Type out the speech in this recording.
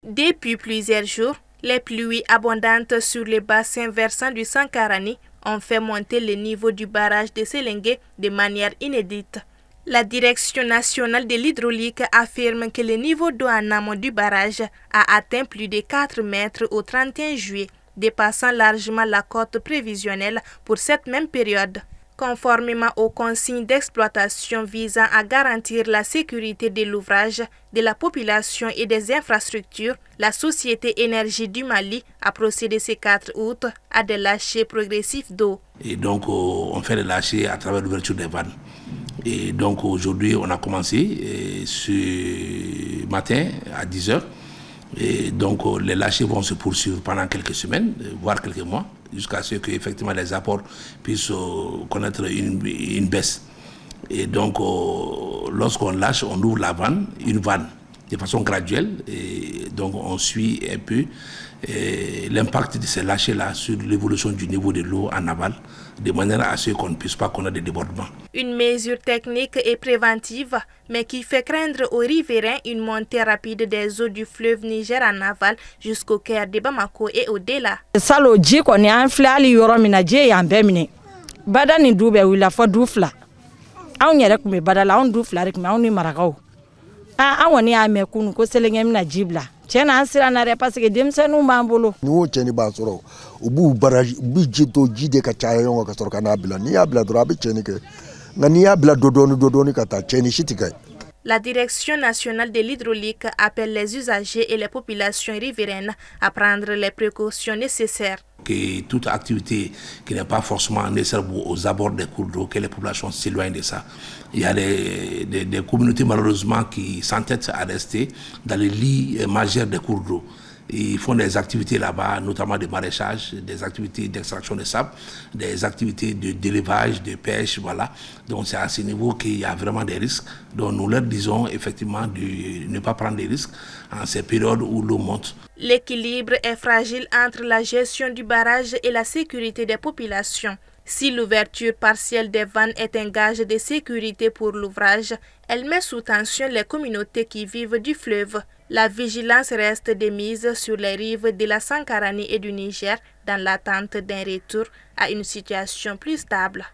Depuis plusieurs jours, les pluies abondantes sur les bassins versants du Sankarani ont fait monter le niveau du barrage de Selengue de manière inédite. La Direction nationale de l'hydraulique affirme que le niveau d'eau en amont du barrage a atteint plus de 4 mètres au 31 juillet, dépassant largement la cote prévisionnelle pour cette même période. Conformément aux consignes d'exploitation visant à garantir la sécurité de l'ouvrage, de la population et des infrastructures, la Société Énergie du Mali a procédé ce 4 août à des lâchers progressifs d'eau. Et donc, on fait des lâchers à travers l'ouverture des vannes. Et donc, aujourd'hui, on a commencé ce matin à 10 h. Et donc, les lâchers vont se poursuivre pendant quelques semaines, voire quelques mois, jusqu'à ce que effectivement les apports puissent connaître une baisse. Et donc, lorsqu'on lâche, on ouvre la vanne, une vanne, de façon graduelle. Et donc, on suit un peu l'impact de ces lâchers-là sur l'évolution du niveau de l'eau en aval, de manière à ce qu'on ne puisse pas connaître des débordements. Une mesure technique et préventive, mais qui fait craindre aux riverains une montée rapide des eaux du fleuve Niger en aval jusqu'au cœur de Bamako et au-delà. Salo ji ko ni an filɛ hali yɔrɔ min na je y'an bɛɛ minɛ bada ni du bɛ wuli fɔ du fila anw yɛrɛ tun bɛ bada la anw du fila de tun bɛ anw ni marakaw an kɔni y'a mɛn kunun ko Selenge bɛna ji bila tiɲɛna an siranna dɛ parce que denmisɛnninw b'an bolo. Ni o cɛnni b'a sɔrɔ u b'u barrage u bɛ ji to ji de ka caya ɲɔgɔn kan ka sɔrɔ ka n'a bila n'i y'a bila dɔrɔn a bɛ cɛnni kɛ nka n'i y'a bila dɔɔni ka taa cɛnni si tɛ kɛ. La Direction nationale de l'hydraulique appelle les usagers et les populations riveraines à prendre les précautions nécessaires. Que toute activité qui n'est pas forcément nécessaire aux abords des cours d'eau, que les populations s'éloignent de ça. Il y a des communautés malheureusement qui s'entêtent à rester dans les lits majeurs des cours d'eau. Ils font des activités là-bas, notamment de maraîchage, des activités d'extraction de sable, des activités d'élevage, de pêche, voilà. Donc c'est à ce niveau qu'il y a vraiment des risques. Donc nous leur disons effectivement de ne pas prendre des risques en ces périodes où l'eau monte. L'équilibre est fragile entre la gestion du barrage et la sécurité des populations. Si l'ouverture partielle des vannes est un gage de sécurité pour l'ouvrage, elle met sous tension les communautés qui vivent du fleuve. La vigilance reste de mise sur les rives de la Sankarani et du Niger dans l'attente d'un retour à une situation plus stable.